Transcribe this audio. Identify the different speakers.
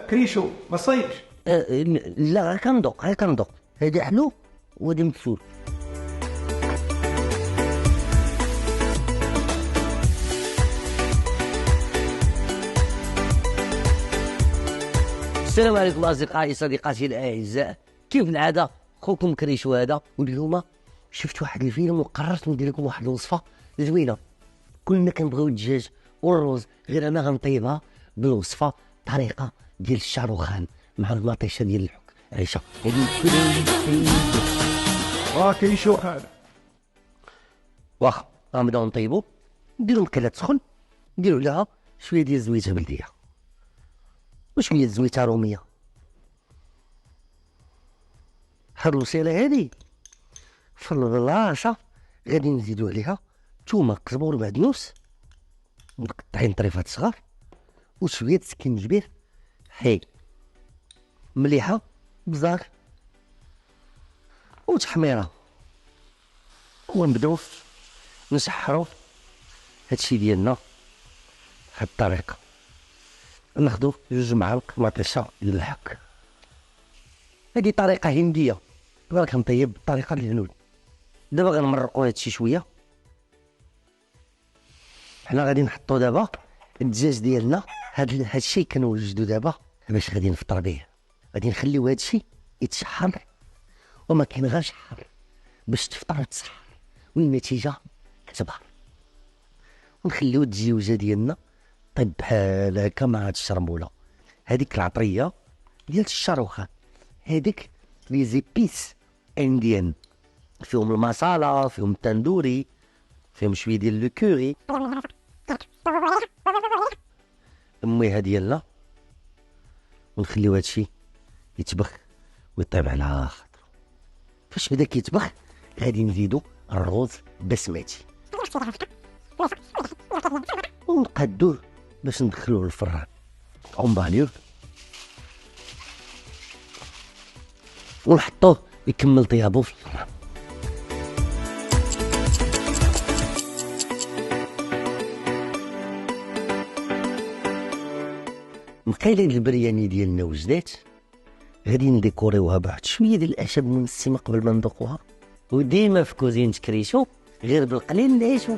Speaker 1: كريشو ما صايبش.
Speaker 2: لا هاكا ندوق هذا حلو وهذا مفسول. السلام عليكم اصدقائي صديقاتي الاعزاء، كيف العاده خوكم كريشو هذا، واليوم شفت واحد الفيلم وقررت ندير لكم واحد الوصفه زوينه. كلنا كنبغيو الدجاج والرز، غير انا غنطيبها بالوصفه طريقه ديال الشاروخان مع المطيشه ديال الحك عيشه.
Speaker 1: كريشو هذا
Speaker 2: واخا غنبداو نطيبو. نديرو مكله تسخن، نديرو لها شويه ديال الزويته بلديه وشويه الزويته روميه. هاد الوصيله هادي في البلاصه غادي نزيدو عليها ثومه قزبور معدنوس مقطعين طريفات صغار وشويه سكينجبير حي مليحه بزاف وتحميره، ونبداو نسحرو هادشي ديالنا بهاد الطريقه. ناخدو 2 معالق مطيشه ديال الحك. هادي طريقه هنديه، دابا كنطيب بالطريقه الهنود. دابا غنمرقو هادشي شويه. حنا غادي نحطو دابا الدجاج ديالنا. هادشي كنوجدو دابا باش غادي نفطر به. غادي نخليو هادشي يتشحر وما كاين غير شحر باش تفطر وتسحر والنتيجه كتظهر. ونخليو الدجوجه ديالنا طيب بحال هكا مع هاد الشرموله. هذيك العطريه ديال الشاروخان، هذيك لي زيبيس انديان، فيهم المصاله، فيهم التندوري، فيهم شويه ديال لو كوري. الميها ديالنا ونخليو هادشي يتبخ ويطيب على خاطرو. فاش بدا كيتبخ غادي نزيدو الرز بسمتي ونقادوه باش ندخلوه للفران اونباليوه ونحطوه يكمل طيابو في الفران. مقيله البرياني ديالنا وجدات، غادي نديكوريوها بواحد شويه ديال الاعشاب المنسمه قبل ما نذوقوها. وديما في كوزينة كريشو غير بالقليل نعيشو.